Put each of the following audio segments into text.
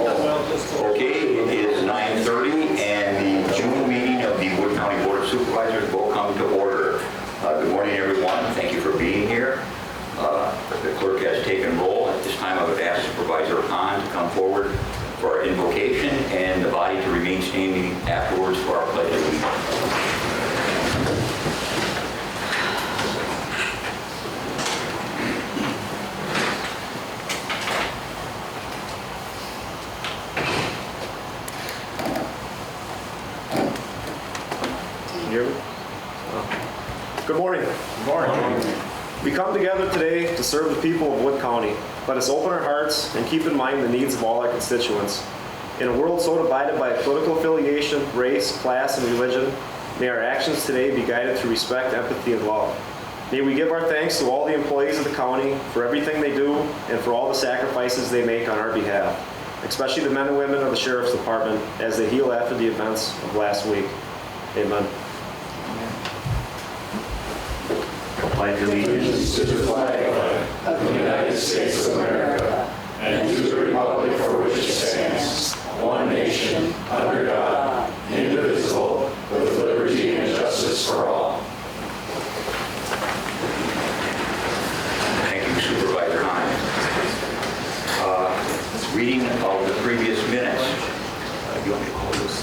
Okay, it is 9:30 and the June meeting of the Wood County Board of Supervisors will come to order. Good morning, everyone. Thank you for being here. The clerk has taken roll. At this time, I would ask Supervisor Hahn to come forward for our invocation and the body to remain standing afterwards for our pledge of allegiance. Good morning. Good morning. We come together today to serve the people of Wood County. Let us open our hearts and keep in mind the needs of all our constituents. In a world so divided by political affiliation, race, class, and religion, may our actions today be guided through respect, empathy, and love. May we give our thanks to all the employees of the county for everything they do and for all the sacrifices they make on our behalf, especially the men and women of the Sheriff's Department as they heal after the events of last week. Amen. Pledge allegiance to the flag of the United States of America and to the republic for which it stands, one nation, under God, indivisible, with liberty and justice for all. Thank you, Supervisor Hahn. Reading of the previous minutes. You want me to call this?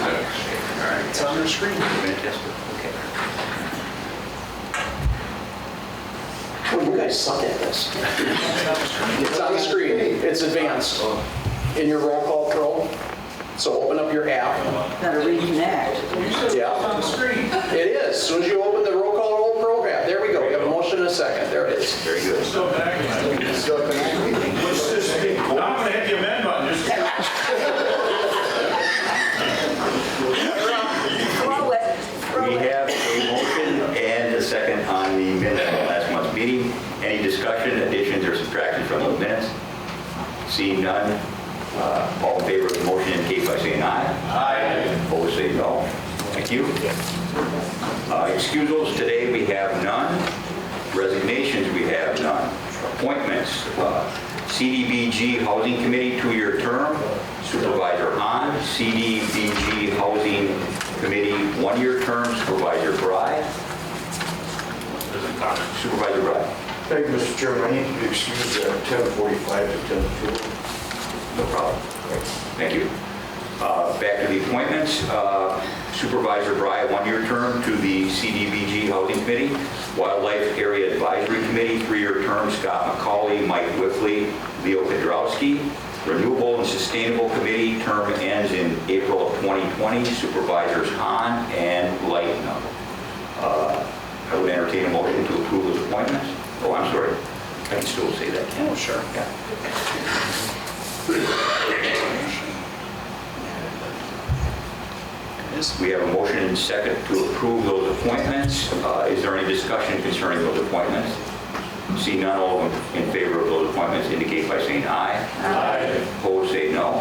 All right. It's on your screen. Fantastic. Okay. Well, you guys suck at this. It's on the screen. It's advanced in your roll call pro. So open up your app. Gotta reconnect. Yeah. On the screen. It is. As soon as you open the roll call pro app, there we go. We have a motion in a second. There it is. Very good. Still connecting. What's this thing? I'm going to hit the amend button. Just We have a motion and a second on the minutes of last month's meeting. Any discussion, additions, or subtractions from those minutes? Seeing none, all in favor of the motion indicate by saying aye. Aye. Opposed, say no. Thank you. Excusals today we have none. Resignations we have none. Appointments. CDBG Housing Committee 2-year term. Supervisor Hahn. CDBG Housing Committee 1-year term. Supervisor Bride. Supervisor Bride. Thank you, Mr. Chairman. I need to be excused at 10:45 to 10:02. No problem. Thank you. Back to the appointments. Supervisor Bride, 1-year term to the CDBG Housing Committee. Wildlife Area Advisory Committee, 3-year term, Scott McCauley, Mike Whiffley, Leo Kudrowski. Renewable and Sustainable Committee, term ends in April of 2020. Supervisors Hahn and Lightnum. I would entertain a motion to approve those appointments. Oh, I'm sorry. I can still say that, can't I? Oh, sure. Yeah. We have a motion and second to approve those appointments. Is there any discussion concerning those appointments? See none, all in favor of those appointments indicate by saying aye. Aye. Opposed, say no.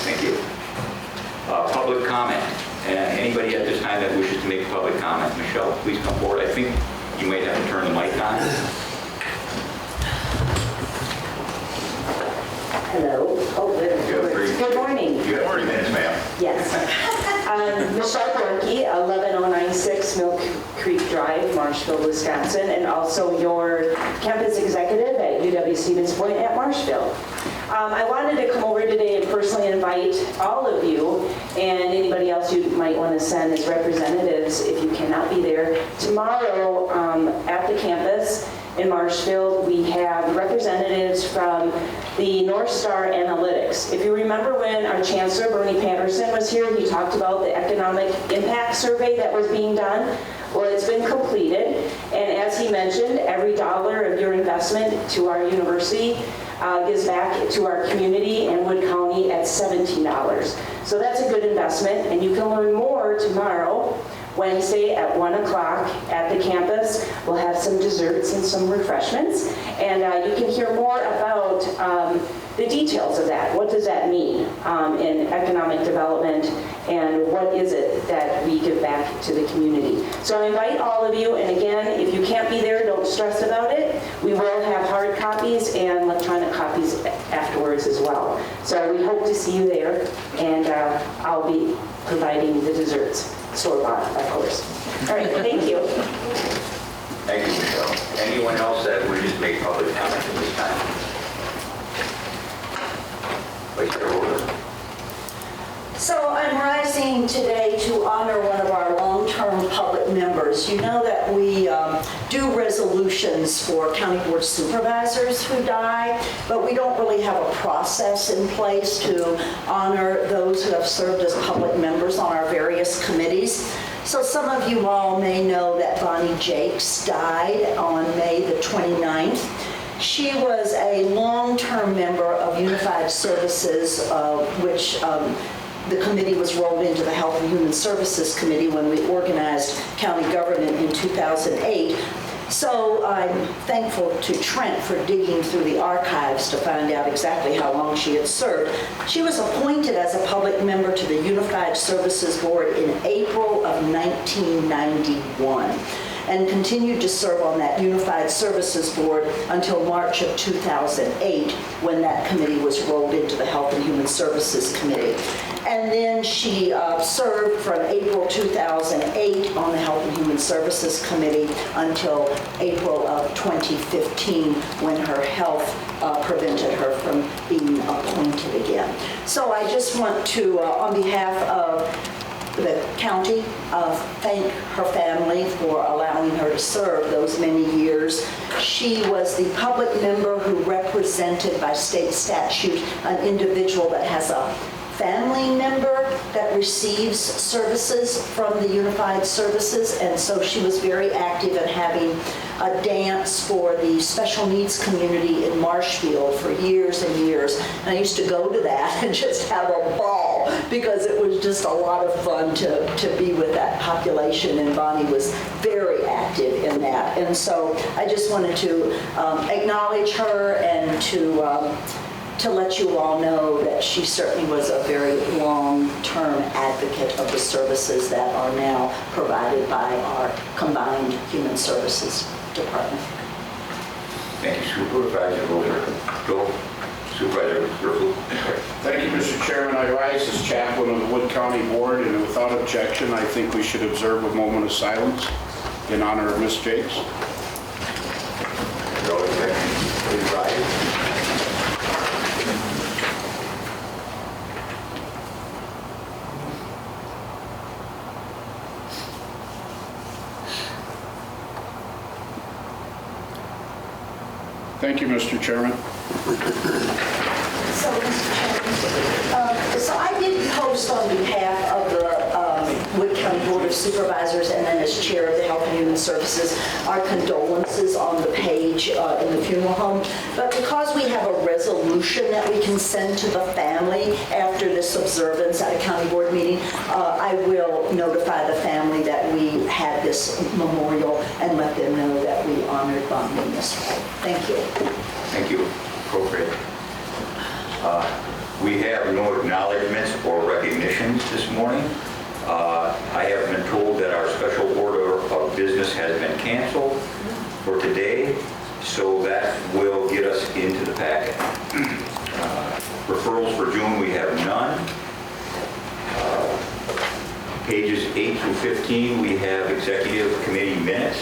Thank you. Public comment. Anybody at this time that wishes to make a public comment? Michelle, please come forward. I think you might have to turn the mic on. Hello. Oh, good morning. You have 3 minutes, ma'am. Yes. Michelle Gorky, 11096 Milk Creek Drive, Marshville, Wisconsin, and also your campus executive at UW-Stevens Point at Marshville. I wanted to come over today and personally invite all of you and anybody else you might want to send as representatives if you cannot be there. Tomorrow at the campus in Marshville, we have representatives from the North Star Analytics. If you remember when our Chancellor, Bernie Patterson, was here, he talked about the economic impact survey that was being done. Well, it's been completed, and as he mentioned, every dollar of your investment to our university gives back to our community and Wood County at $17. So that's a good investment, and you can learn more tomorrow, Wednesday at 1 o'clock at the campus. We'll have some desserts and some refreshments, and you can hear more about the details of that. What does that mean in economic development, and what is it that we give back to the community? So I invite all of you, and again, if you can't be there, don't stress about it. We will have hard copies and electronic copies afterwards as So we hope to see you there, and I'll be providing the desserts, store-bought, of course. All right, thank you. Thank you, Michelle. Anyone else that wishes to make public comment at this time? Vice Chair Holder. So I'm rising today to honor one of our long-term public members. You know that we do resolutions for county board supervisors who die, but we don't really have a process in place to honor those who have served as public members on our various committees. So some of you all may know that Bonnie Jaecks died on May the 29th. She was a long-term member of Unified Services, which the committee was rolled into the Health and Human Services Committee when we organized county government in 2008. So I'm thankful to Trent for digging through the archives to find out exactly how long she had served. She was appointed as a public member to the Unified Services Board in April of 1991 and continued to serve on that Unified Services Board until March of 2008 when that committee was rolled into the Health and Human Services Committee. And then she served from April 2008 on the Health and Human Services Committee until April of 2015 when her health prevented her from being appointed again. So I just want to, on behalf of the county, thank her family for allowing her to serve those many years. She was the public member who represented by state statute an individual that has a family member that receives services from the Unified Services, and so she was very active in having a dance for the special needs community in Marshfield for years and years. And I used to go to that and just have a ball because it was just a lot of fun to be with that population, and Bonnie was very active in that. And so I just wanted to acknowledge her and to let you all know that she certainly was a very long-term advocate of the services that are now provided by our combined Human Services Department. Thank you, Supervisor Holder. Joel, Supervisor Griffith. Thank you, Mr. Chairman. I rise as chaplain of the Wood County Board, and without objection, I think we should observe a moment of silence in honor of Ms. Jaecks. Please rise. Thank you, Mr. Chairman. So, Mr. Chairman, so I did post on behalf of the Wood County Board of Supervisors and then as chair of the Health and Human Services our condolences on the page in the funeral home. But because we have a resolution that we can send to the family after this observance at a county board meeting, I will notify the family that we had this memorial and let them know that we honored Bonnie in this way. Thank you. Thank you. Appropriate. We have no acknowledgements or recognitions this morning. I have been told that our special order of business has been canceled for today, so that will get us into the packet. Referrals for June, we have none. Pages 8 through 15, we have executive committee minutes.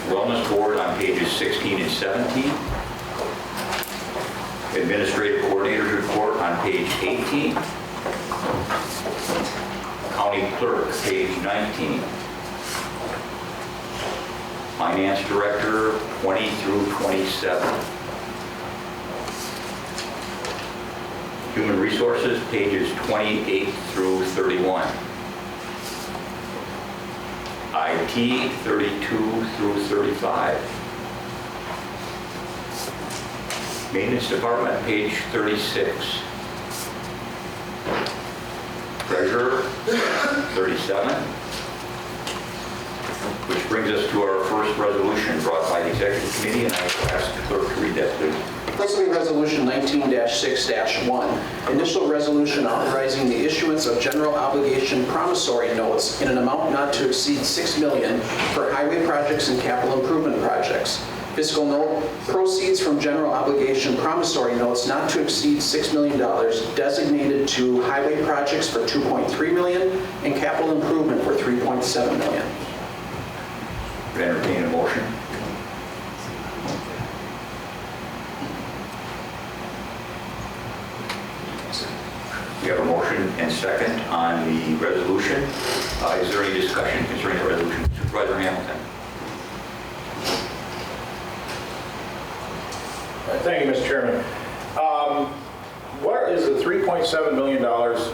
Wellness Board on pages 16 and 17. Administrative Coordinator's Report on page 18. County Clerk, page 19. Finance Director, 20 through 27. Human Resources, pages 28 through 31. IT, 32 through 35. Maintenance Department, page 36. Treasurer, 37. Which brings us to our first resolution brought by the Executive Committee, and I ask the clerk to read that, please. Presenting Resolution 19-6-1, initial resolution authorizing the issuance of general obligation promissory notes in an amount not to exceed $6 million for highway projects and capital improvement projects. Fiscal note, proceeds from general obligation promissory notes not to exceed $6 million designated to highway projects for $2.3 million and capital improvement for $3.7 million. Entertain a motion. We have a motion and second on the resolution. Is there any discussion concerning the resolution? Supervisor Hamilton. Thank you, Mr. Chairman. What is the $3.7 million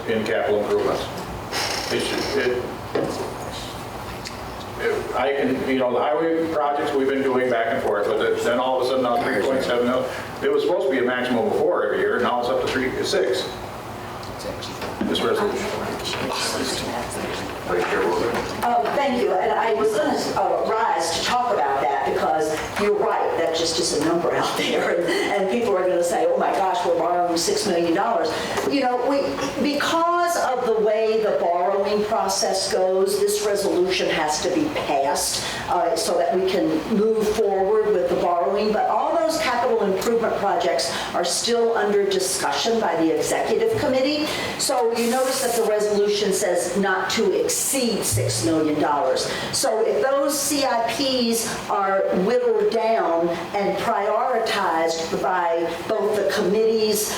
in capital improvements? I can, the highway projects we've been doing back and forth, but then all of a sudden now 3.7 million. It was supposed to be a maximum of 4 every year, now it's up to 6. This resolution. Thank you, and I was going to rise to talk about that because you're right, that just is a number out there, and people are going to say, oh my gosh, we're borrowing $6 million. Because of the way the borrowing process goes, this resolution has to be passed so that we can move forward with the borrowing, but all those capital improvement projects are still under discussion by the executive committee. So you notice that the resolution says not to exceed $6 million. So if those CIPs are whittled down and prioritized by both the committees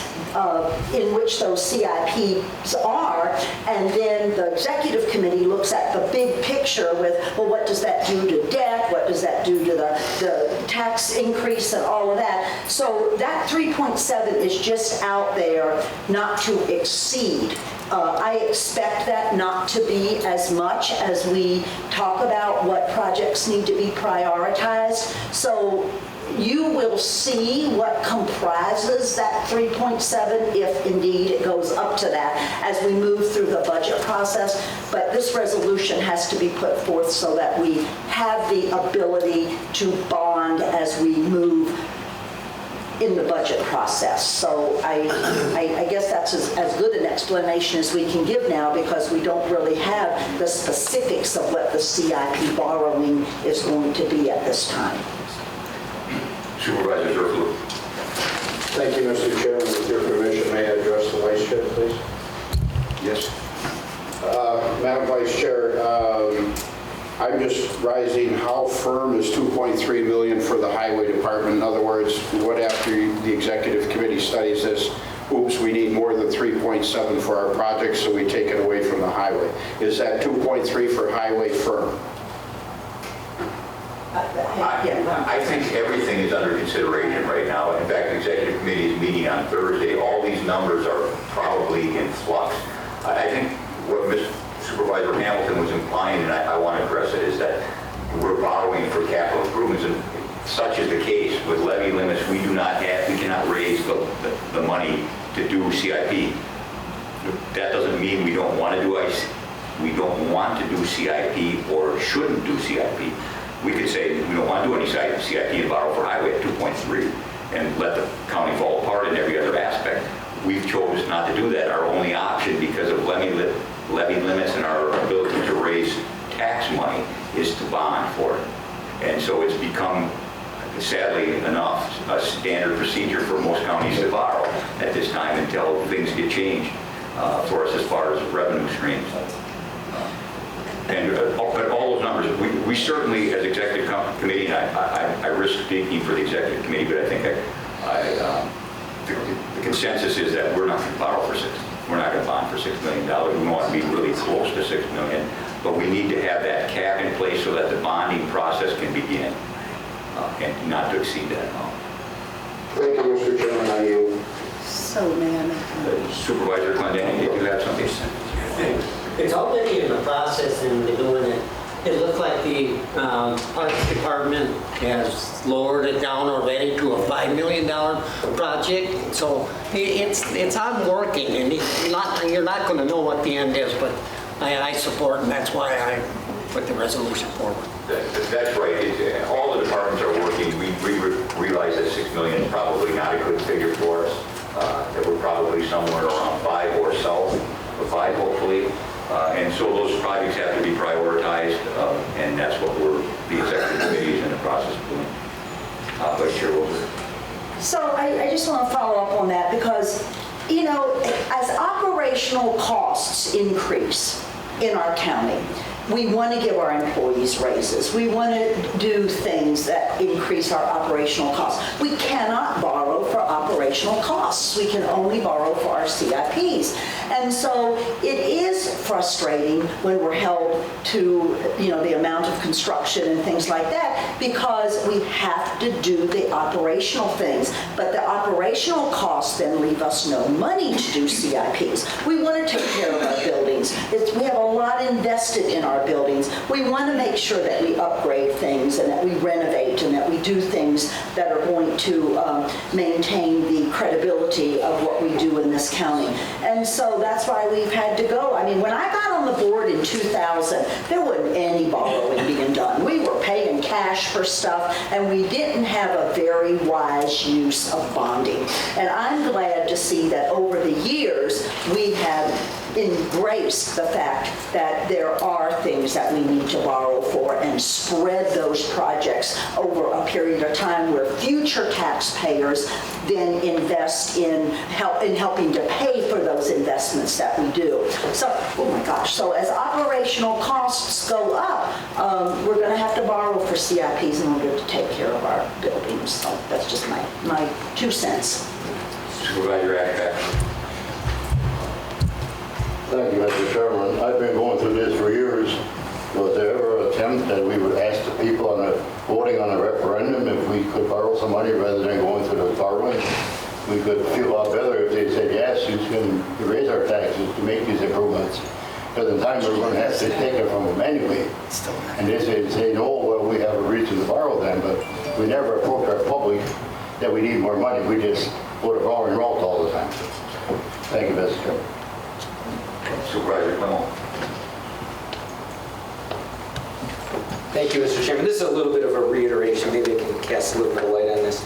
in which those CIPs are, and then the executive committee looks at the big picture with, well, what does that do to debt? What does that do to the tax increase and all of that? So that 3.7 is just out there not to exceed. I expect that not to be as much as we talk about what projects need to be prioritized. So you will see what comprises that 3.7 if indeed it goes up to that as we move through the budget process. But this resolution has to be put forth so that we have the ability to bond as we move in the budget process. So I guess that's as good an explanation as we can give now because we don't really have the specifics of what the CIP borrowing is going to be at this time. Supervisor Zerflu. Thank you, Mr. Chairman. With your permission, may I address the Vice Chair, please? Yes. Madam Vice Chair, I'm just rising, how firm is 2.3 million for the Highway Department? In other words, what after the Executive Committee studies this, oops, we need more than 3.7 for our project, so we take it away from the highway. Is that 2.3 for highway firm? I think everything is under consideration right now. In fact, the Executive Committee is meeting on Thursday. All these numbers are probably in flux. I think what Supervisor Hamilton was implying, and I want to address it, is that we're borrowing for capital improvements, and such is the case with levy limits. We cannot raise the money to do CIP. That doesn't mean we don't want to do CIP or shouldn't do CIP. We could say we don't want to do any CIP and borrow for highway at 2.3 and let the county fall apart in every other aspect. We've chosen not to do that. Our only option, because of levy limits and our ability to raise tax money, is to bond for it. And so it's become, sadly enough, a standard procedure for most counties to borrow at this time until things get changed for us as far as revenue streams. But all those numbers, we certainly, as Executive Committee, and I risk speaking for the Executive Committee, but I think the consensus is that we're not going to borrow for we're not going to bond for $6 million. We want to be really close to $6 million, but we need to have that cap in place so that the bonding process can begin and not to exceed that amount. Thank you, Mr. Chairman. I yield. So, ma'am. Supervisor Clendenny, did you have something to say? It's already in the process and they're doing it. It looks like the Parks Department has lowered it down already to a $5 million project. So it's on working, and you're not going to know what the end is, but I support, and that's why I put the resolution forward. That's right. All the departments are working. We realize that $6 million is probably not a good figure for us. That we're probably somewhere around 5 or south of 5, hopefully. And so those projects have to be prioritized, and that's what the Executive Committee is in the process of doing. just want to follow up on that because, you know, as operational costs increase in our county, we want to give our employees raises. We want to do things that increase our operational costs. We cannot borrow for operational costs. We can only borrow for our CIPs. And so it is frustrating when we're held to, you know, the amount of construction and things like that because we have to do the operational things. But the operational costs then leave us no money to do CIPs. We want to take care of our buildings. We have a lot invested in our buildings. We want to make sure that we upgrade things and that we renovate and that we do things that are going to maintain the credibility of what we do in this county. And so that's why we've had to go. I mean, when I got on the board in 2000, there wasn't any borrowing being done. We were paying cash for stuff, and we didn't have a very wise use of bonding. And I'm glad to see that over the years, we have embrace the fact that there are things that we need to borrow for and spread those projects over a period of time where future taxpayers then invest in helping to pay for those investments that we do. So, oh my gosh, so as operational costs go up, we're going to have to borrow for CIPs in order to take care of our buildings. So that's just my 2 cents. Supervisor Ashcraft. Thank you, Mr. Chairman. I've been going through this for years. Was there ever an attempt that we would ask the people on voting on a referendum if we could borrow some money rather than going through the borrowing? We could feel a lot better if they said, yes, you can raise our taxes to make these improvements. Because in time we're going to have to take it from them anyway. And they say, no, well, we have a reason to borrow them, but we never approach our public that we need more money. We just go to borrowing route all the time. Thank you, Mr. Chairman. Supervisor Clement. Thank you, Mr. Chairman. This is a little bit of a reiteration. Maybe I can cast a little bit of light on this.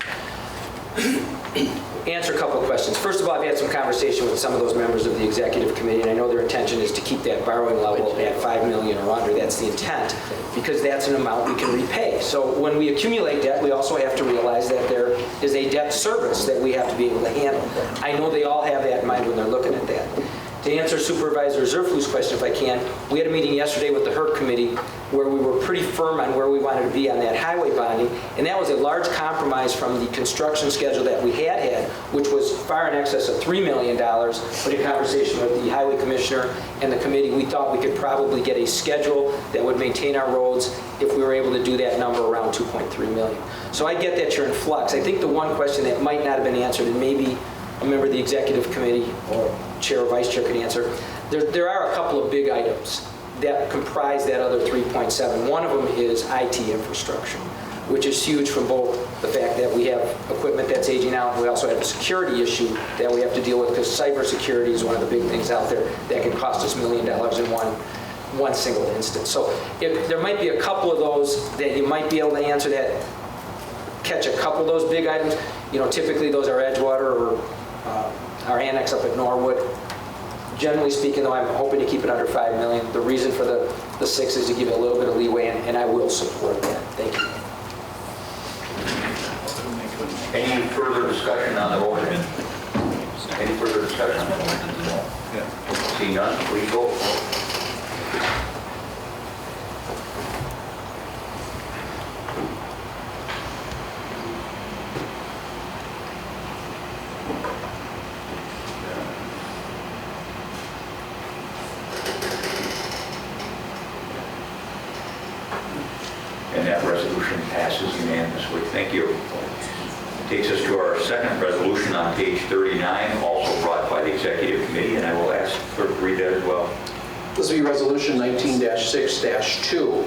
Answer a couple of questions. First of all, I've had some conversation with some of those members of the executive committee, and I know their intention is to keep that borrowing level at $5 million or under. That's the intent, because that's an amount we can repay. So when we accumulate debt, we also have to realize that there is a debt service that we have to be able to handle. I know they all have that in mind when they're looking at that. To answer Supervisor Zerflu's question, if I can, we had a meeting yesterday with the HERC committee where we were pretty firm on where we wanted to be on that highway bonding, and that was a large compromise from the construction schedule that we had, which was far in excess of $3 million. But in conversation with the highway commissioner and the committee, we thought we could probably get a schedule that would maintain our roads if we were able to do that number around $2.3 million. So I get that you're in flux. I think the one question that might not have been answered, and maybe a member of the executive committee or chair or vice chair could answer, there are a couple of big items that comprise that other 3.7. One of them is IT infrastructure, which is huge from both the fact that we have equipment that's aging out, and we also have a security issue that we have to deal with, because cybersecurity is one of the big things out there that can cost us $1 million in one single instance. So if there might be a couple of those that you might be able to answer that, catch a couple of those big items. You know, typically those are Edgewater or our annex up at Norwood. Generally speaking, though, I'm hoping to keep it under $5 million. The reason for the 6 is to give it a little bit of leeway, and I will support that. Thank you. Any further discussion on the motion? Any further discussion on the motion? Seeing none, please vote. And that resolution passes unanimously. Thank you. Takes us to our second resolution on page 39, also brought by the executive committee, and I will ask clerk to read that as well. This will be Resolution 19-6-2,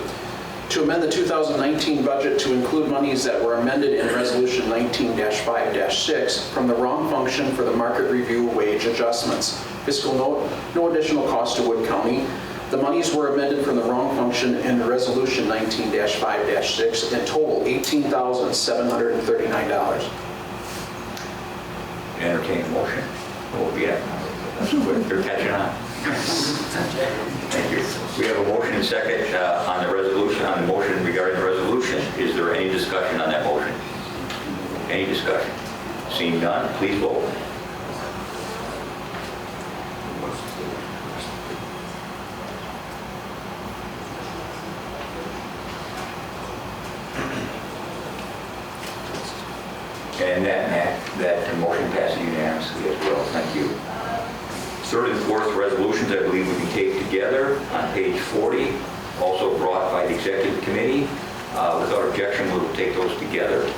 to amend the 2019 budget to include monies that were amended in Resolution 19-5-6 from the wrong function for the market review wage adjustments. Fiscal note, no additional cost to Wood County. The monies were amended from the wrong function in Resolution 19-5-6 and total $18,739. Entertain a motion. Oh, yeah. That's quick. You're catching on. Thank you. We have a motion and second on the resolution, on the motion regarding the resolution. Is there any discussion on that motion? Any discussion? Seeing none, please vote. And that motion passes unanimously as well. Thank you. Third and fourth resolutions, I believe we can take together on page 40, also brought by the executive committee. Without objection, we'll take those together.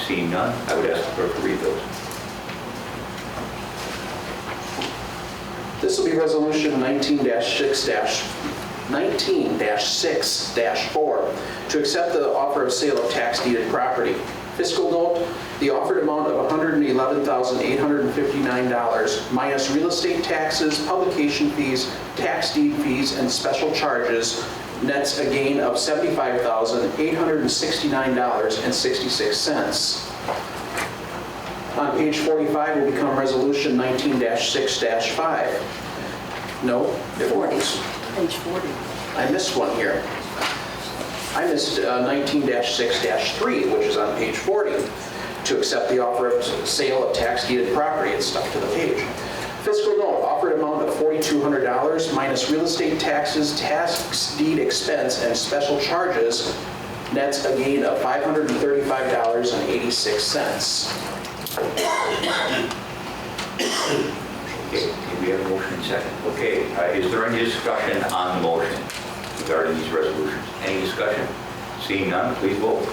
Seeing none, I would ask the clerk to read those. This will be resolution 19-6-4 to accept the offer of sale of tax deeded property. Fiscal note, the offered amount of $111,859 minus real estate taxes, publication fees, tax deed fees, and special charges nets a gain of $75,869.66. On page 45 will become resolution 19-6-5. No, it won't. Page 40. I missed one here. I missed 19-6-3, which is on page 40, to accept the offer of sale of tax deeded property. It's stuck to the page. Fiscal note, offered amount of $4,200 minus real estate taxes, tax deed expense, and special charges nets a gain of $535.86. Okay, we have a motion and second. Okay, is there any discussion on the motion regarding these resolutions? Any discussion? Seeing none, please vote.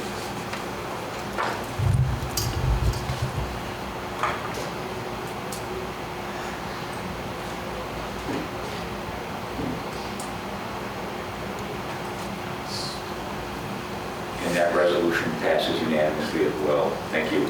And that resolution passes unanimously as well. Thank you.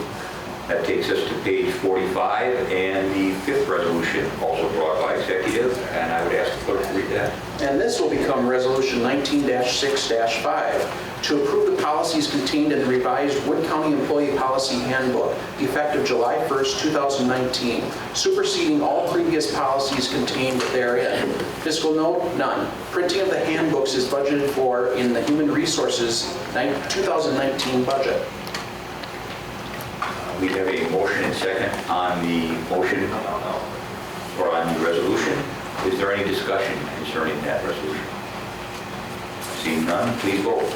That takes us to page 45 and the fifth resolution, also brought by executive, and I would ask the clerk to read that. And this will become resolution 19-6-5 to approve the policies contained in the revised Wood County Employee Policy Handbook effective July 1st, 2019, superseding all previous policies contained therein. Fiscal note, none. Printing of the handbooks is budgeted for in the Human Resources 2019 budget. We have a motion and second on the motion or on the resolution. Is there any discussion concerning that resolution? Seeing none, please vote.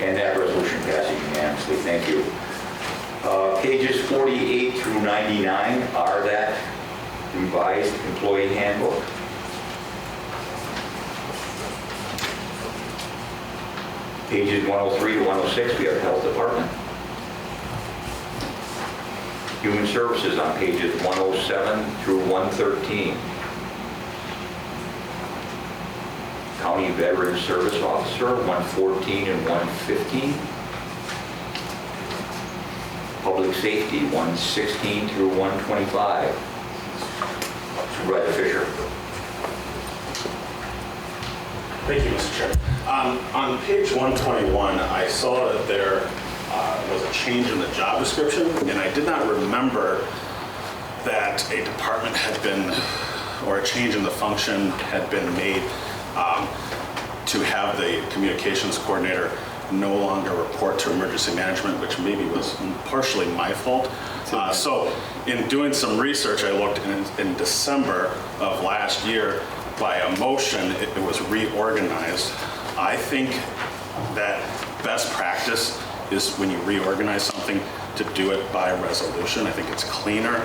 And that resolution passes unanimously. Thank you. Pages 48 through 99 are that revised employee handbook. Pages 103 to 106, we have Health Department. Human Services on pages 107 through 113. County Veteran Service Officer, 114 and 115. Public Safety, 116 through 125. Supervisor Fisher. Thank you, Mr. Chair. On page 121, I saw that there was a change in the job description, and I did not remember that a department had been, or a change in the function had been made to have the communications coordinator no longer report to emergency management, which maybe was partially my fault. So in doing some research, I looked in December of last year, by a motion, it was reorganized. I think that best practice is when you reorganize something to do it by resolution. I think it's cleaner.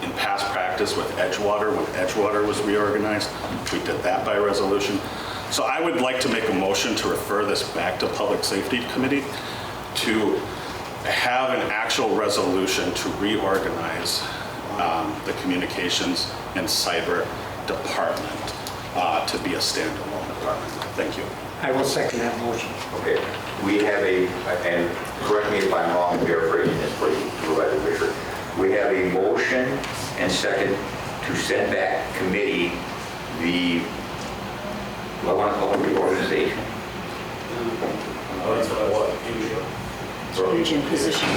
In past practice with Edgewater, when Edgewater was reorganized, we did that by resolution. So I would like to make a motion to refer this back to Public Safety Committee to have an actual resolution to reorganize the communications and cyber department to be a standalone department. Thank you. I will second that motion. Okay, we have and correct me if I'm wrong, I'm paraphrasing this for you, Supervisor Fisher. We have a motion and second to send back committee the, what do I want to call it, reorganization? Change in position.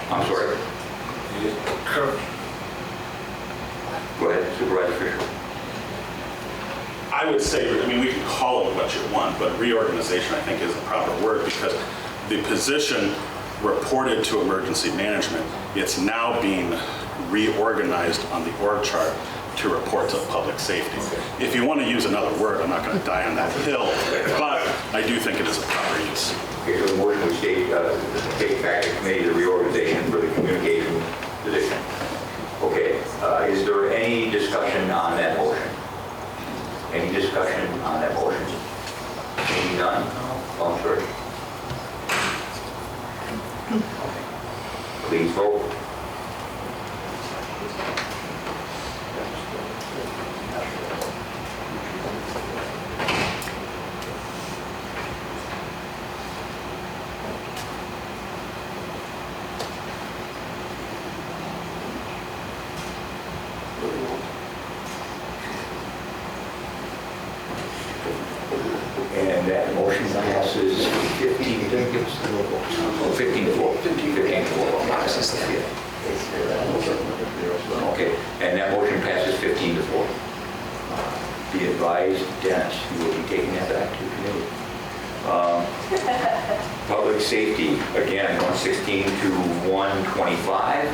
I'm sorry. Go ahead, Supervisor Fisher. I would say, I mean, we can call it what you want, but reorganization, I think, is the proper word because the position reported to emergency management, it's now being reorganized on the org chart to report to public safety. If you want to use another word, I'm not going to die on that hill, but I do think it is a proper use. Okay, so the motion would state, take back to committee the reorganization for the communication position. Okay, is there any discussion on that motion? Any discussion on that motion? Seeing none? Oh, I'm sorry. Please vote. And that motion passes 15 to 4. 15 to 4. Okay, and that motion passes 15 to 4. Be advised, Dennis, you will be taking that back to committee. Public safety, again, 116 to 125.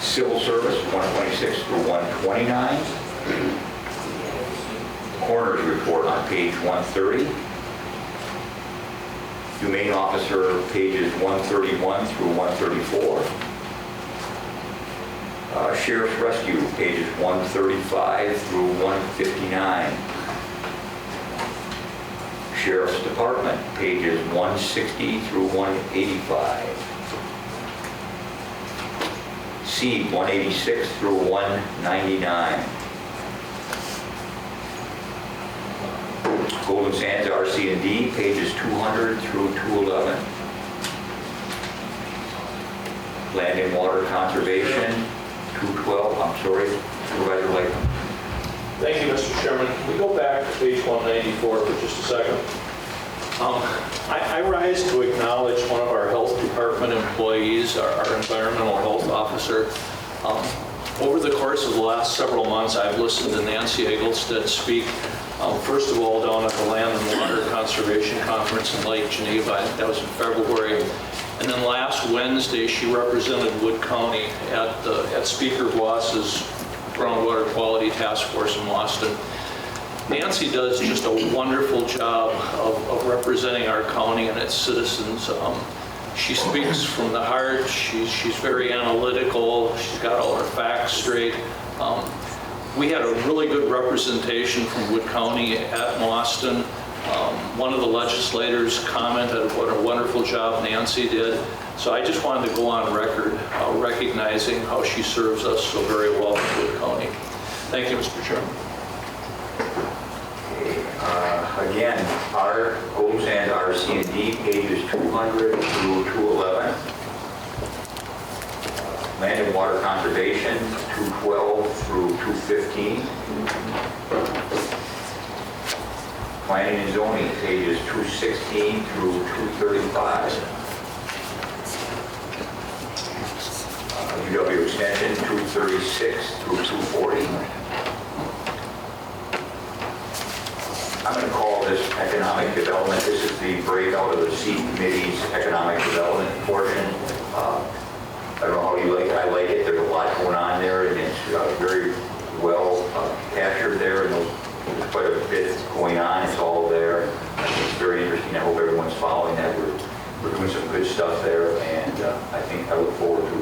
Civil service, 126 to 129. Coroner's report on page 130. Humane officer, pages 131 through 134. Sheriff's rescue, pages 135 through 159. Sheriff's department, pages 160 through 185. C, 186 through 199. Golden Sands RC&D, pages 200 through 211. Land and water conservation, 212, I'm sorry, Supervisor Latham. Thank you, Mr. Chairman. We go back to page 194 for just a second. I rise to acknowledge one of our health department employees, our environmental health officer. Over the course of the last several months, I've listened to Nancy Eggleston speak, first of all, down at the Land and Water Conservation Conference in Lake Geneva. That was in February. And then last Wednesday, she represented Wood County at Speaker Voss's Groundwater Quality Task Force in Boston. Nancy does just a wonderful job of representing our county and its citizens. She speaks from the heart. She's very analytical. She's got all her facts straight. We had a really good representation from Wood County at Boston. One of the legislators commented what a wonderful job Nancy did. So I just wanted to go on record recognizing how she serves us so very well in Wood County. Thank you, Mr. Chairman. Again, our Golden Sands RC&D, pages 200 through 211. Land and water conservation, 212 through 215. Planning and zoning, pages 216 through 235. UW extension, 236 through 240. I'm going to call this economic development. This is the breakout of the C Committee's economic development portion. I don't know how you like it. I like it. There's a lot going on there, and it's very well captured there. And there's quite a bit going on. It's all there. It's very interesting. I hope everyone's following that. We're doing some good stuff there, and I think I look forward to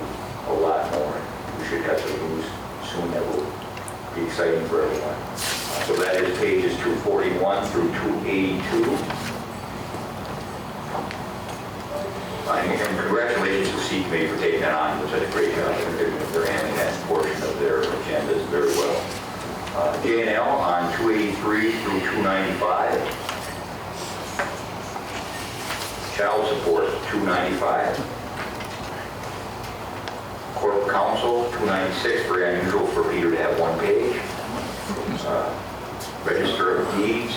a lot more. We should have some news soon that will be exciting for everyone. So that is pages 241 through 282. And congratulations to the C Committee for taking that on. It was such a great job. They're handling that portion of their agendas very well. J&L on 283 through 295. Child support, 295. Corp Council, 296. Very unusual for Peter to have one page. Register of Deeds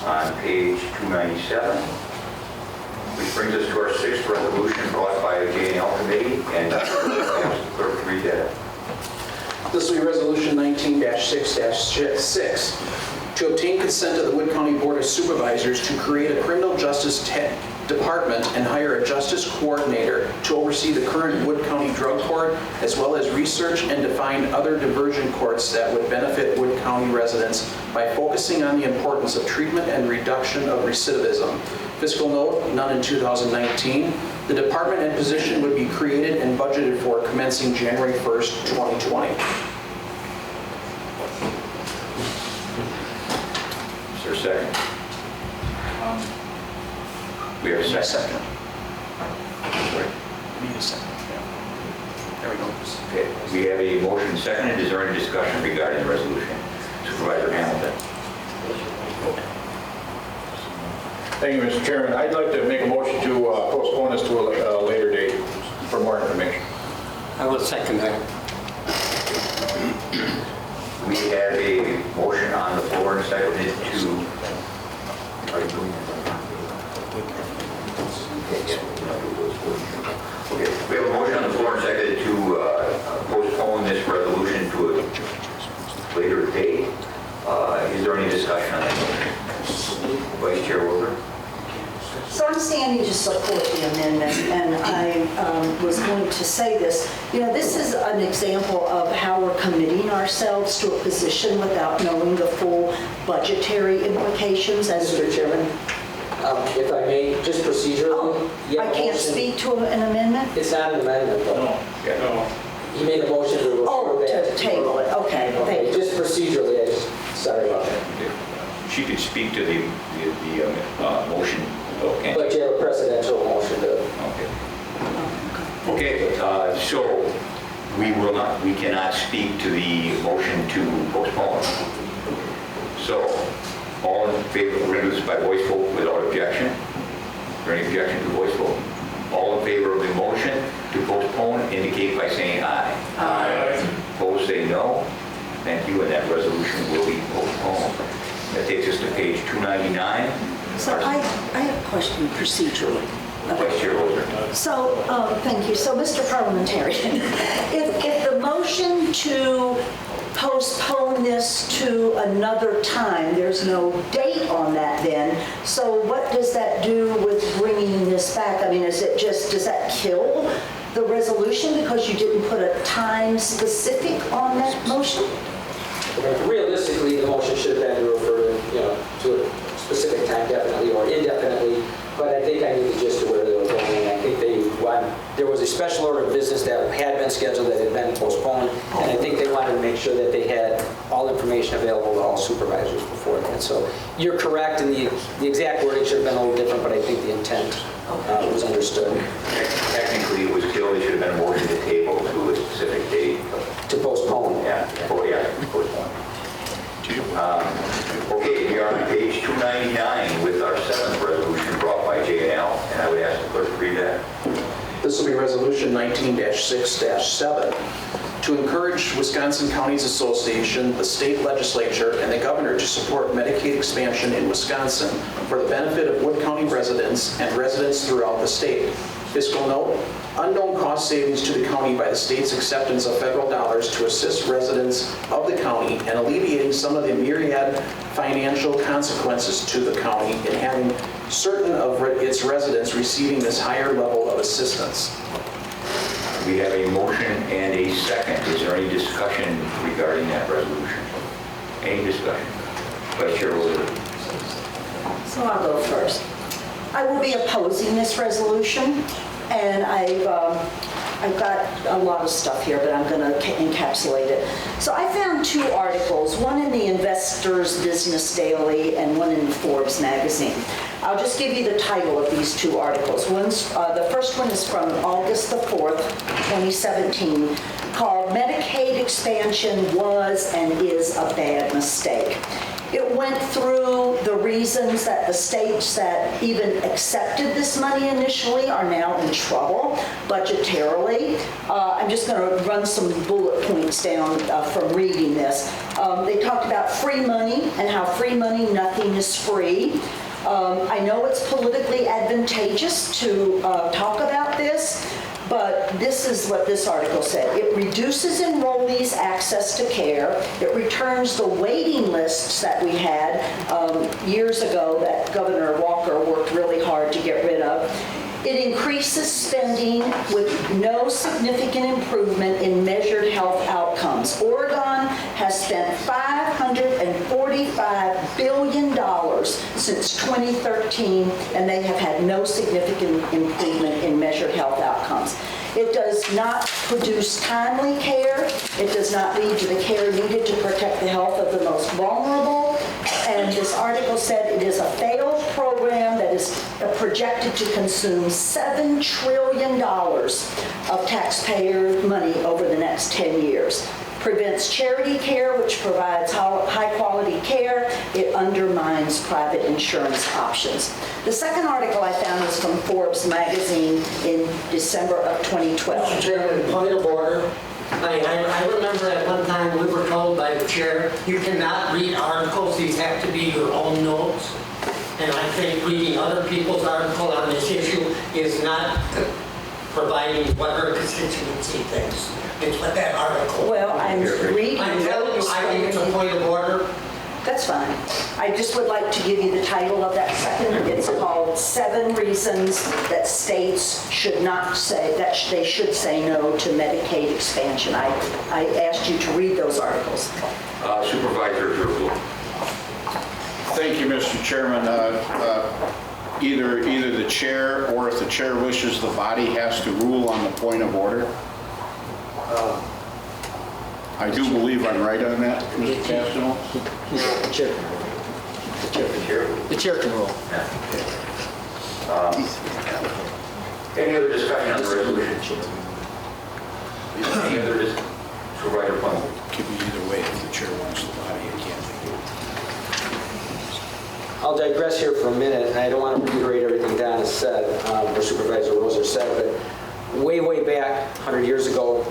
on page 297. Which brings us to our sixth resolution brought by by J&L Committee, and ask the clerk to read that. This will be Resolution 19-6-6, to obtain consent of the Wood County Board of Supervisors to create a criminal justice department and hire a justice coordinator to oversee the current Wood County Drug Court, as well as research and define other diversion courts that would benefit Wood County residents by focusing on the importance of treatment and reduction of recidivism. Fiscal note, none in 2019. The department and position would be created and budgeted for commencing January 1st, 2020. Is there a second? We have a second. Need a second. There we go. Okay, we have a motion seconded. Is there any discussion regarding the resolution? Supervisor Hamilton. Thank you, Mr. Chairman. I'd like to make a motion to postpone this to a later date for more information. I will second that. We have a motion on the floor and seconded to... Are you doing that? Okay, we have a motion on the floor and seconded to postpone this resolution to a later date. Is there any discussion on that motion? Vice Chair Wilbur? So I'm standing to support the amendment, and I was going to say this. You know, this is an example of how we're committing ourselves to a position without knowing the full budgetary implications. Mr. Chairman, if I may, just procedurally. you have I a can't motion- speak to an amendment? It's not an amendment, though. No. You made a motion to refer Oh, that. to table it, okay, thank Okay, you. just procedurally, sorry about that. She could speak to the motion. Okay. But you have a precedential motion to... Okay, so we cannot speak to the motion to postpone. So, all in favor, we're going to do this by voice vote without objection. Is there any objection to voice vote? All in favor of the motion to postpone indicate by saying aye. Aye. Opposed, say no. Thank you, and that resolution will be postponed. That takes us to page 299. So I have a question procedurally. Vice Chair Wilbur. So, thank you. So, Mr. Parliamentarian, if the motion to postpone this to another time, there's no date on that then, so what does that do with bringing this back? I mean, does that kill the resolution because you didn't put a time specific on that motion? Realistically, the motion should have been to refer, to a specific time definitely or indefinitely, but I think I knew the gist of where they were going. I think there was a special order of business that had been scheduled that had been postponed, and I think they wanted to make sure that they had all information available to all supervisors before that. So you're correct, and the exact wording should have been a little different, but I think the intent was understood. Technically, it was killed. It should have been a motion to table to a specific date. To postpone. Yeah, postpone. Okay, we are on page 299 with our seventh resolution brought by J&L, and I would ask the clerk to read that. This will be Resolution 19-6-7, to encourage Wisconsin Counties Association, the state legislature, and the governor to support Medicaid expansion in Wisconsin for the benefit of Wood County residents and residents throughout the state. Fiscal note, unknown cost savings to the county by the state's acceptance of federal dollars to assist residents of the county and alleviating some of the myriad financial consequences to the county in having certain of its residents receiving this higher level of assistance. We have a motion and a second. Is there any discussion regarding that resolution? Any discussion? Vice Chair Wilbur. So I'll go first. I will be opposing this resolution, and I've got a lot of stuff here, but I'm going to encapsulate it. So I found two articles, one in the Investor's Business Daily and one in Forbes magazine. I'll just give you the title of these two articles. The first one is from August the 4th, 2017, called Medicaid Expansion Was and Is a Bad Mistake. It went through the reasons that the states that even accepted this money initially are now in trouble budgetarily. I'm just going to run some bullet points down from reading this. They talked about free money and how free money, nothing is free. I know it's politically advantageous to talk about this, But this is what this article said. It reduces enrollees' access to care. It returns the waiting lists that we had years ago that Governor Walker worked really hard to get rid of. It increases spending with no significant improvement in measured health outcomes. Oregon has spent $545 billion since 2013, and they have had no significant improvement in measured health outcomes. It does not produce timely care. It does not lead to the care needed to protect the health of the most vulnerable. And this article said it is a failed program that is projected to consume $7 trillion of taxpayer money over the next 10 years. Prevents charity care, which provides high-quality care. It undermines private insurance options. The second article I found was from Forbes magazine in December of 2012. Mr. Chairman, point of order. I remember at one time we were told by the chair, you cannot read articles, these have to be your own notes. And I think reading other people's article on this issue is not providing what her constituency thinks. It's what that article. Well, I'm reading. I'm telling you, I think it's a point of order. That's fine. I just would like to give you the title of that second. It's called 7 Reasons That States Should Not Say, that they should say no to Medicaid expansion. I asked you to read those articles. Supervisor Drew. Thank you, Mr. Chairman. Either the chair, or if the chair wishes, the body has to rule on the point of order. I do believe I'm right on that, Mr. Castano. The chair can rule. Any other discussion on the resolution? Any other Supervisor Plum? Could be either way if the chair wants the body, it can't be. I'll digress here for a minute, and I don't want to reiterate everything Don has said, or Supervisor Roser said, but way back, 100 years ago,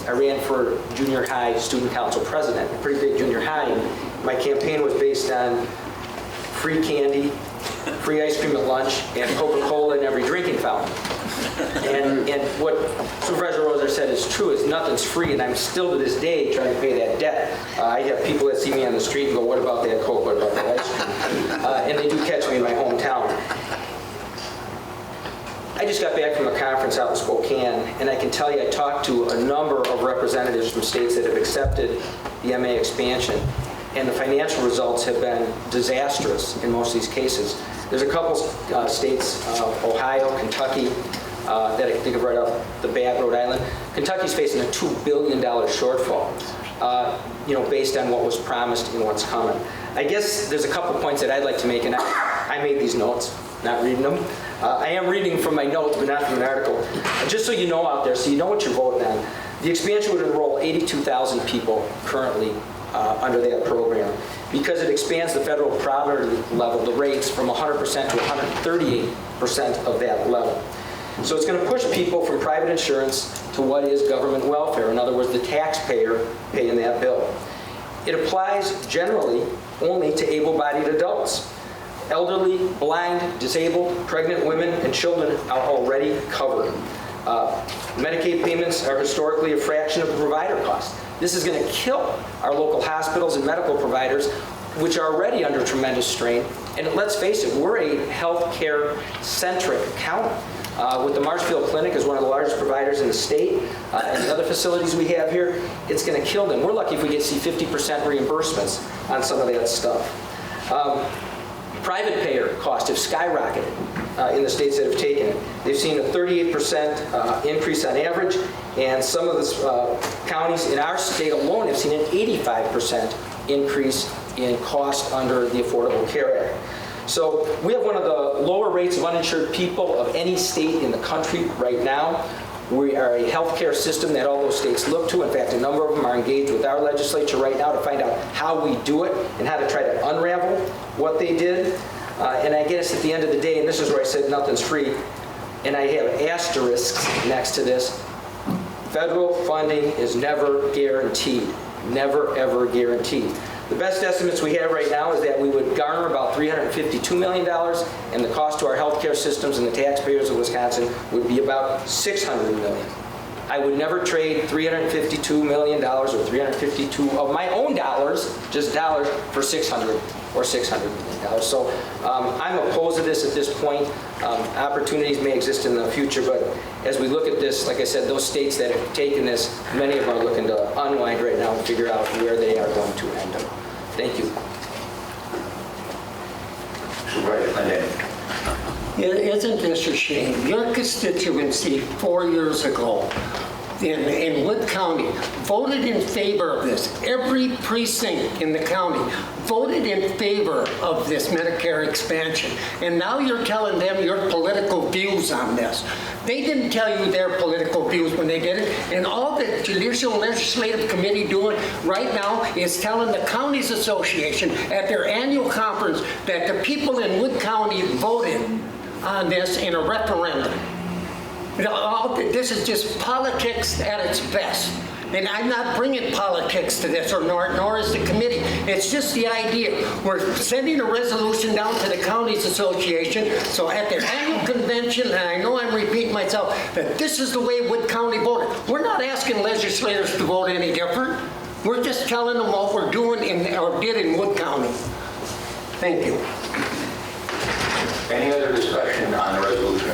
I ran for junior high student council president, a pretty big junior high. My campaign was based on free candy, free ice cream at lunch, and Coca-Cola in every drinking fountain. And what Supervisor Roser said is true, is nothing's free, and I'm still to this day trying to pay that debt. I have people that see me on the street and go, what about that Coke, what about that ice cream? And they do catch me in my hometown. I just got back from a conference out in Spokane, and I can tell you I talked to a number of representatives from states that have accepted the MA expansion, and the financial results have been disastrous in most of these cases. There's a couple states, Ohio, Kentucky, that I can think of right off the bat, Rhode Island. Kentucky's facing a $2 billion shortfall, based on what was promised and what's coming. I guess there's a couple points that I'd like to make, and I made these notes, not reading them. I am reading from my notes, but not from an article. Just so you know out there, so you know what you're voting on. The expansion would enroll 82,000 people currently under that program. Because it expands the federal poverty level, the rates from 100% to 138% of that level. So it's going to push people from private insurance to what is government welfare. In other words, the taxpayer paying that bill. It applies generally only to able-bodied adults. Elderly, blind, disabled, pregnant women, and children are already covered. Medicaid payments are historically a fraction of the provider cost. This is going to kill our local hospitals and medical providers, which are already under tremendous strain. And let's face it, we're a healthcare-centric county. With the Marshfield Clinic as one of the largest providers in the state, and the other facilities we have here, it's going to kill them. We're lucky if we get to see 50% reimbursements on some of that stuff. Private payer costs have skyrocketed in the states that have taken it. They've seen a 38% increase on average, and some of the counties in our state alone have seen an 85% increase in cost under the Affordable Care Act. So we have one of the lower rates of uninsured people of any state in the country right now. We are a healthcare system that all those states look to. In fact, a number of them are engaged with our legislature right now to find out how we do it and how to try to unravel what they did. And I guess at the end of the day, and this is where I said nothing's free, and I have asterisks next to this, federal funding is never guaranteed. Never, ever guaranteed. The best estimates we have right now is that we would garner about $352 million, and the cost to our healthcare systems and the taxpayers of Wisconsin would be about $600 million. I would never trade $352 million or 352 of my own dollars, just dollars, for 600 or $600 million. So I'm opposed to this at this point. Opportunities may exist in the future, but as we look at this, like I said, those states that have taken this, many of them are looking to unwind right now and figure out where they are going to end up. Thank you. Supervisor Clendenin. Isn't this a shame? Your constituency 4 years ago in Wood County voted in favor of this. Every precinct in the county voted in favor of this Medicare expansion. And now you're telling them your political views on this. They didn't tell you their political views when they did it. And all the Judicial and Legislative Committee doing right now is telling the Counties Association at their annual conference that the people in Wood County voted on this in a referendum. You know, this is just politics at its best. And I'm not bringing politics to this, nor is the committee. It's just the idea. We're sending a resolution down to the Counties Association, so at their annual convention, and I know I'm repeating myself, that this is the way Wood County voted. We're not asking legislators to vote any different. We're just telling them what we're doing or did in Wood County. Thank you. Any other discussion on the resolution?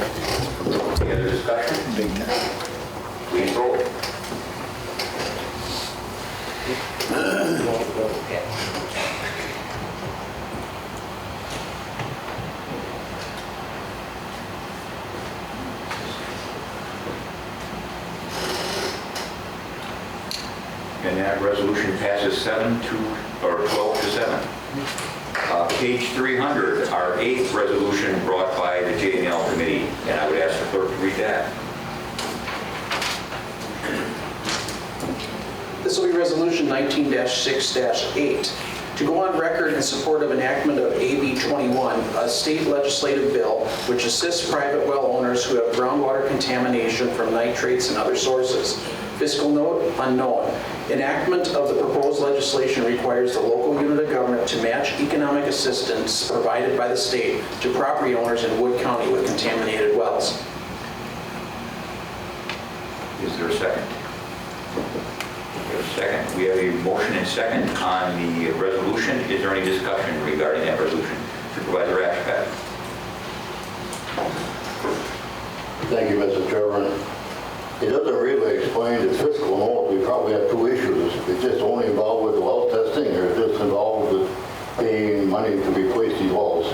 Any other discussion? Please vote. And that resolution passes 12 to 7. Page 300, our 8th resolution brought by the J&L Committee, and I would ask the clerk to read that. This will be Resolution 19-6-8. To go on record in support of enactment of AB 21, a state legislative bill which assists private well owners who have groundwater contamination from nitrates and other sources. Fiscal note, unknown. Enactment of the proposed legislation requires the local unit of government to match economic assistance provided by the state to property owners in Wood County with contaminated wells. Is there a second? We have a second. We have a motion and second on the resolution. Is there any discussion regarding that resolution? Supervisor Ashcraft. Thank you, Mr. Chairman. It doesn't really explain the fiscal note. We probably have two issues. It's just only involved with the well testing, or is this involved with paying money to replace these wells?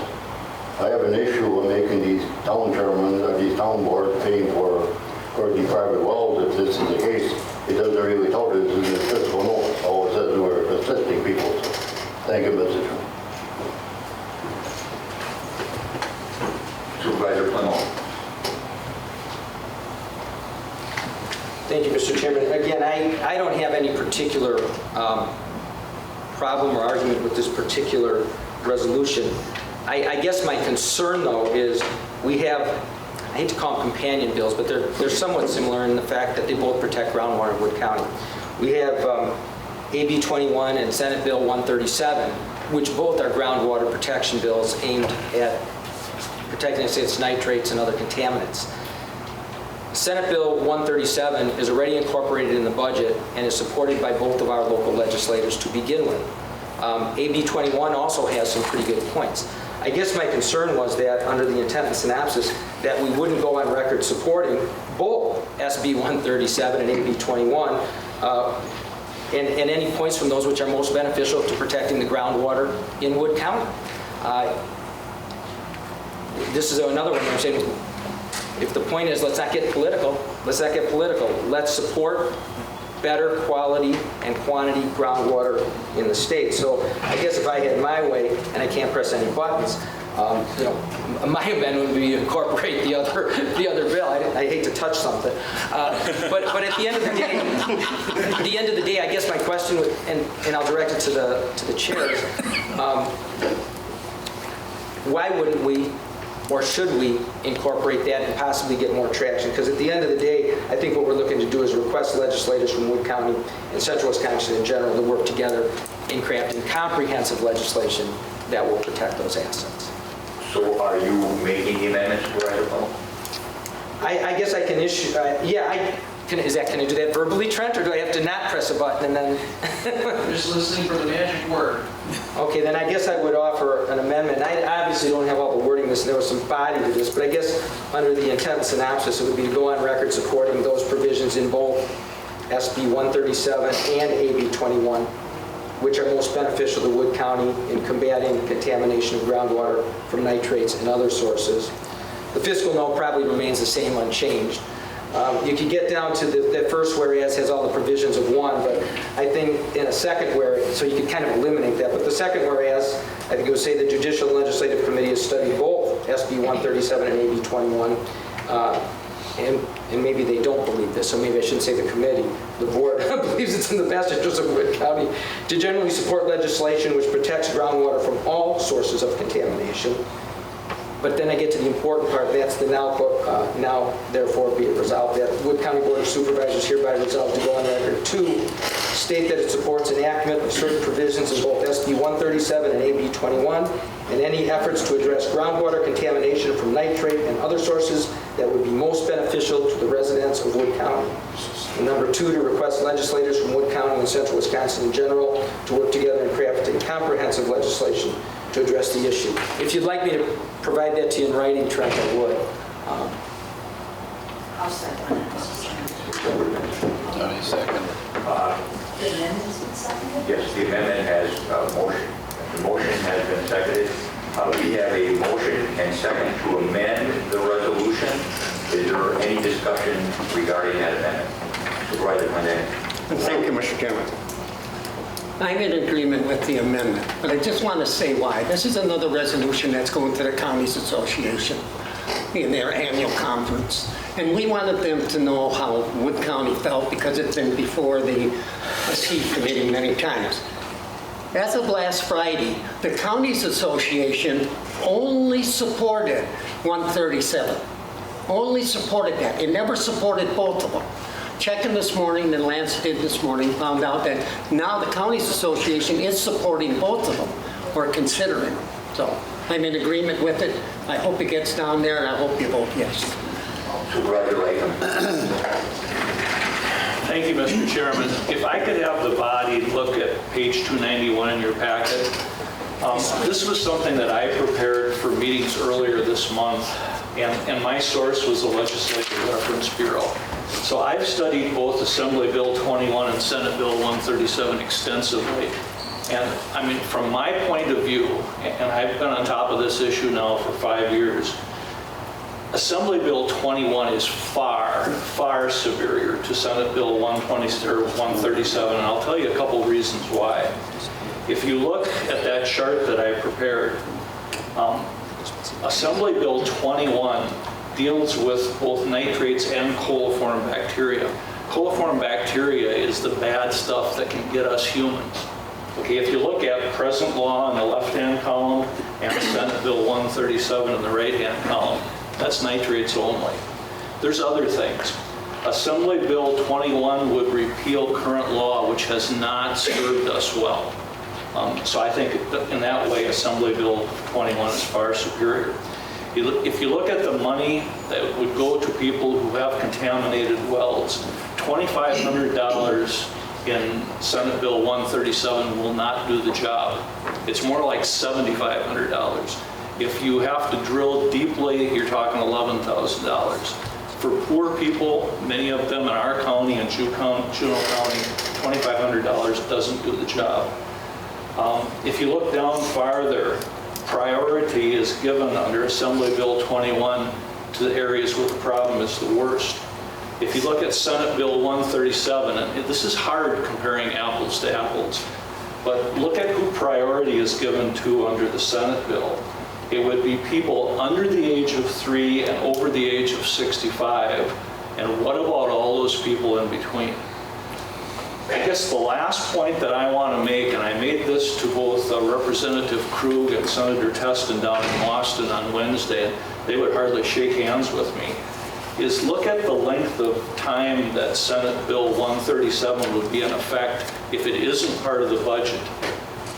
I have an issue of making these town chairmen or these town boards paying for the private wells. If this is the case, it doesn't really tell us in the fiscal note. All it says we're assisting people. So, thank you, Mr. Chairman. Supervisor Plymouth. Thank you, Mr. Chairman. Again, I don't have any particular problem or argument with this particular resolution. I guess my concern, though, is we have, I hate to call them companion bills, but they're somewhat similar in the fact that they both protect groundwater in Wood County. We have AB 21 and Senate Bill 137, which both are groundwater protection bills aimed at protecting against nitrates and other contaminants. Senate Bill 137 is already incorporated in the budget and is supported by both of our local legislators to begin with. AB 21 also has some pretty good points. I guess my concern was that under the intent and synopsis that we wouldn't go on record supporting both SB 137 and AB 21 and any points from those which are most beneficial to protecting the groundwater in Wood County. This is another one where I'm saying, if the point is let's not get political, let's not get political. Let's support better quality and quantity groundwater in the state. So I guess if I had my way, and I can't press any buttons, my amendment would be to incorporate the other bill. I hate to touch something, but at the end of the day, I guess my question would, and I'll direct it to the chairs. Why wouldn't we or should we incorporate that and possibly get more traction? Because at the end of the day, I think what we're looking to do is request legislators from Wood County and Central Wisconsin in general to work together in crafting comprehensive legislation that will protect those assets. So are you making the amendments, Supervisor Plummer? I guess I can issue, can I do that verbally, Trent, or do I have to not press a button and then? Just listening for the magic word. Okay, then I guess I would offer an amendment. I obviously don't have all the wording this, there was some body to this, but I guess under the intent and synopsis, it would be to go on record supporting those provisions in both SB 137 and AB 21, which are most beneficial to Wood County in combating contamination of groundwater from nitrates and other sources. The fiscal note probably remains the same, unchanged. You could get down to that first whereas has all the provisions of one, but I think in a second whereas, so you could kind of eliminate that. But the second whereas, I think it would say the Judicial and Legislative Committee has studied both SB 137 and AB 21, and maybe they don't believe this, so maybe I shouldn't say the committee. The board believes it's in the best interest of Wood County to generally support legislation which protects groundwater from all sources of contamination. But then I get to the important part, that's the now therefore be it resolved that Wood County Board of Supervisors hereby resolves to go on record to state that it supports enactment of certain provisions in both SB 137 and AB 21 and any efforts to address groundwater contamination from nitrate and other sources that would be most beneficial to the residents of Wood County. And number 2, to request legislators from Wood County and Central Wisconsin in general to work together in crafting comprehensive legislation to address the issue. If you'd like me to provide that to you in writing, Trent, I would. I'll second it. The amendment's been seconded? Yes, the amendment has a motion. The motion has been seconded. We have a motion and second to amend the resolution. Is there any discussion regarding that amendment? Supervisor Clendenin. Thank you, Mr. Chairman. I'm in agreement with the amendment, but I just want to say why. This is another resolution that's going to the Counties Association in their annual conference. And we wanted them to know how Wood County felt because it's been before the SHE committee many times. As of last Friday, the Counties Association only supported 137. Only supported that. It never supported both of them. Checking this morning, and Lance did this morning, found out that now the Counties Association is supporting both of them, or considering. So I'm in agreement with it. I hope it gets down there, and I hope you vote yes. Supervisor Latham. Thank you, Mr. Chairman. If I could have the body look at page 291 in your packet. This was something that I prepared for meetings earlier this month, and my source was the Legislative Reference Bureau. So I've studied both Assembly Bill 21 and Senate Bill 137 extensively. And I mean, from my point of view, and I've been on top of this issue now for 5 years, Assembly Bill 21 is far, far superior to Senate Bill 137, and I'll tell you a couple reasons why. If you look at that chart that I prepared, Assembly Bill 21 deals with both nitrates and coliform bacteria. Coliform bacteria is the bad stuff that can get us humans. Okay, if you look at present law in the left-hand column and Senate Bill 137 in the right-hand column, that's nitrates only. There's other things. Assembly Bill 21 would repeal current law, which has not served us well. So I think in that way, Assembly Bill 21 is far superior. If you look at the money that would go to people who have contaminated wells, $2,500 in Senate Bill 137 will not do the job. It's more like $7,500. If you have to drill deeply, you're talking $11,000. For poor people, many of them in our county and Juneau County, $2,500 doesn't do the job. If you look down farther, priority is given under Assembly Bill 21 to the areas where the problem is the worst. If you look at Senate Bill 137, and this is hard comparing apples to apples, but look at who priority is given to under the Senate bill. It would be people under the age of 3 and over the age of 65. And what about all those people in between? I guess the last point that I want to make, and I made this to both Representative Krug and Senator Teston down in Boston on Wednesday, they would hardly shake hands with me, is look at the length of time that Senate Bill 137 would be in effect if it isn't part of the budget.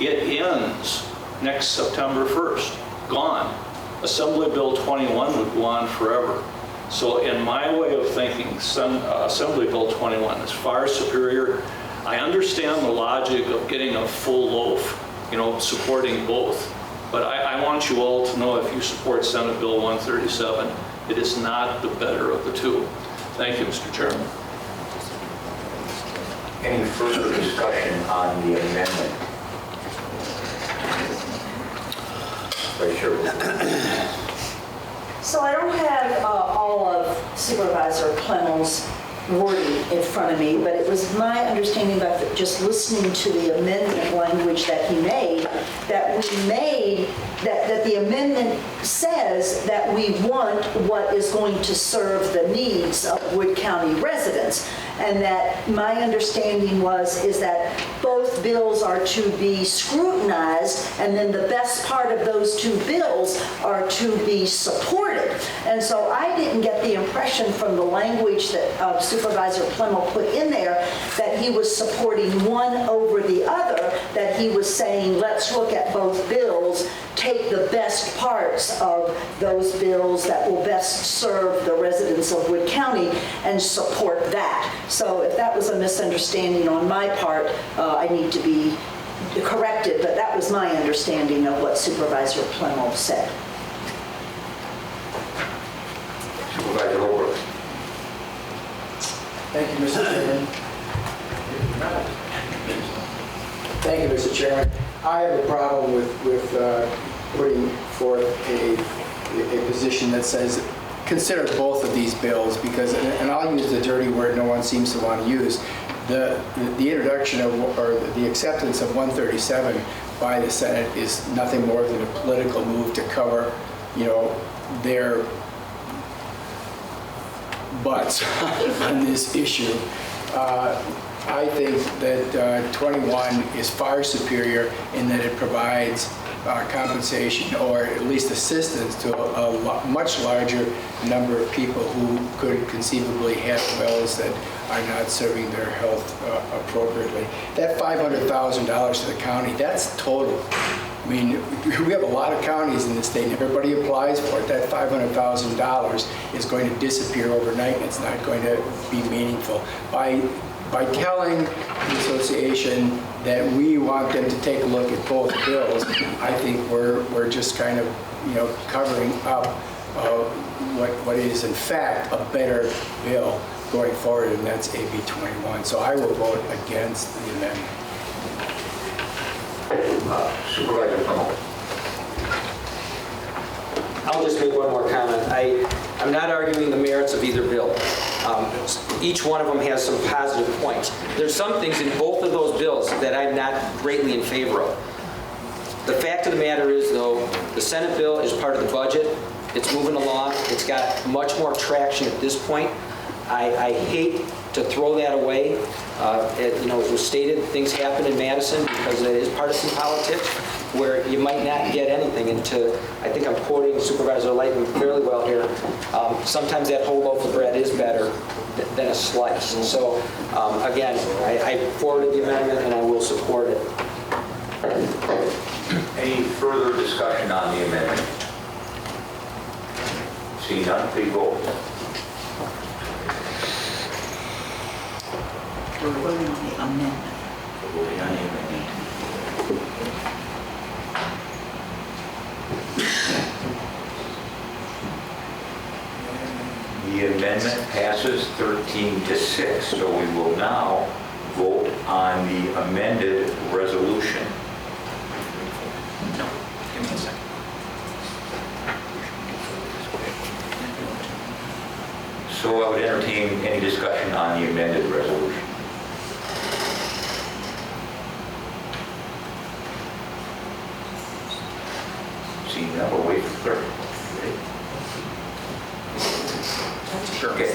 It ends next September 1st, gone. Assembly Bill 21 would go on forever. So in my way of thinking, Assembly Bill 21 is far superior. I understand the logic of getting a full loaf, supporting both. But I want you all to know if you support Senate Bill 137, it is not the better of the two. Thank you, Mr. Chairman. Any further discussion on the amendment? Vice Chair. So I don't have all of Supervisor Plemmel's wording in front of me, but it was my understanding about just listening to the amendment language that he made, that the amendment says that we want what is going to serve the needs of Wood County residents. And that my understanding is that both bills are to be scrutinized, and then the best part of those two bills are to be supported. And so I didn't get the impression from the language that Supervisor Plemmel put in there that he was supporting one over the other, that he was saying, let's look at both bills, take the best parts of those bills that will best serve the residents of Wood County and support that. So if that was a misunderstanding on my part, I need to be corrected, but that was my understanding of what Supervisor Plemmel said. Supervisor Holbrook. Thank you, Mr. Chairman. Thank you, Mr. Chairman. I have a problem with putting forth a position that says consider both of these bills because, and I'll use the dirty word no one seems to want to use, the introduction of, or the acceptance of 137 by the Senate is nothing more than a political move to cover, their butts on this issue. I think that 21 is far superior in that it provides compensation or at least assistance to a much larger number of people who could conceivably have wells that are not serving their health appropriately. That $500,000 to the county, that's total. I mean, we have a lot of counties in the state and everybody applies for it. That $500,000 is going to disappear overnight and it's not going to be meaningful. By telling the association that we want them to take a look at both bills, I think we're just kind of, covering up what is in fact a better bill going forward, and that's AB 21. So I will vote against the amendment. Supervisor Plemmel. I'll just make one more comment. I'm not arguing the merits of either bill. Each one of them has some positive points. There's some things in both of those bills that I'm not greatly in favor of. The fact of the matter is, though, the Senate bill is part of the budget. It's moving along. It's got much more traction at this point. I hate to throw that away. It was stated, things happen in Madison because it is partisan politics, where you might not get anything into, I think I'm quoting Supervisor Lightman fairly well here, sometimes that whole loaf of bread is better than a slice. So again, I forwarded the amendment and I will support it. Any further discussion on the amendment? Seeing none, please vote. We're voting on the amendment. Voting on the amendment. The amendment passes 13-6, so we will now vote on the amended resolution. No, give me a second. So I would entertain any discussion on the amended resolution. Seeing none, we'll wait for the clerk. Sure. Okay.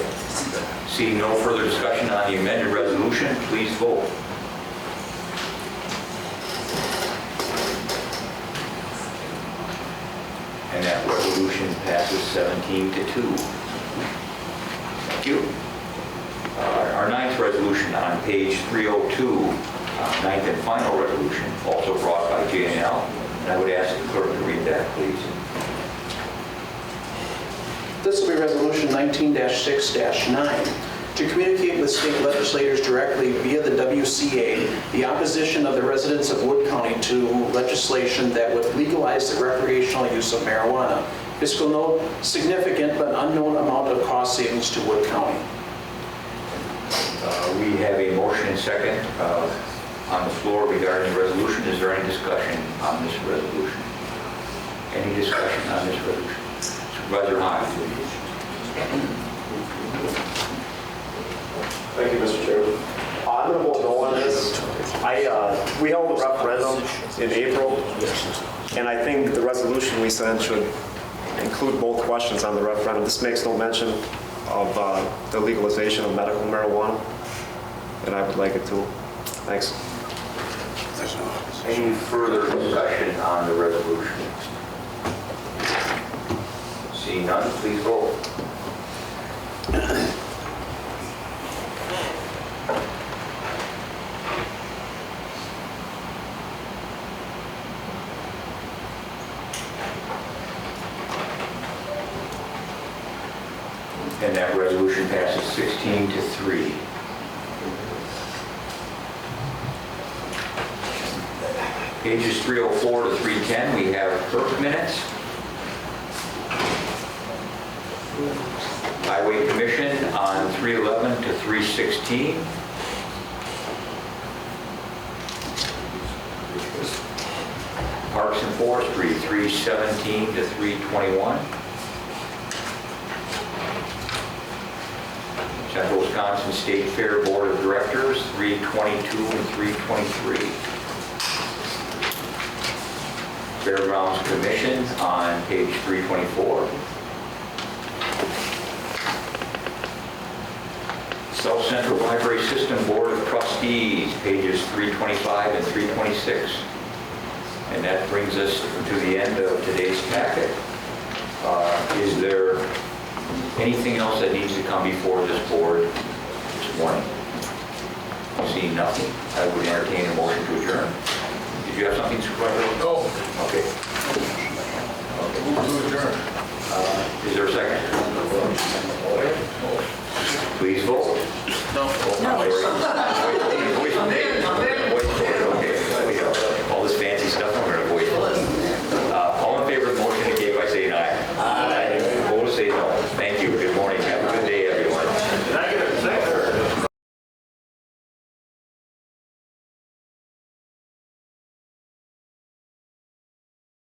Seeing no further discussion on the amended resolution, please vote. And that that resolution passes 17-2. Thank you. Our ninth resolution on page 302, ninth and final resolution, also brought by J&L. And I would ask the clerk to read that, please. This will be Resolution 19-6-9. To communicate with state legislators directly via the WCA, the opposition of the residents of Wood County to legislation that would legalize the recreational use of marijuana. Fiscal note, significant but unknown amount of cost savings to Wood County. We have a motion and second on the floor regarding the resolution. Is there any discussion on this resolution? Any discussion on this resolution? Supervisor Hahn, please. Thank you, Mr. Chairman. I'm going to vote no on this. We held a referendum in April, and I think the resolution we sent should include both questions on the referendum. This makes no mention of the legalization of medical marijuana, and I would like it to. Thanks. Any further discussion on the resolution? Seeing none, please vote. And that resolution passes 16-3. Pages 304 to 310, we have clerk minutes. Highway Commission on 311 to 316. Parks and Forestry, 317 to 321. Central Wisconsin State Fair Board of Directors, 322 and 323. Fairgrounds Commission on page 324. South Central Library System Board of Trustees, pages 325 and 326. And that brings us to the end of today's packet. Is there anything else that needs to come before this board this morning? Seeing nothing, I would entertain a motion to adjourn. Did you have something, Supervisor? No. Okay. Move to adjourn. Is there a second? Please vote. No. Okay. All this fancy stuff.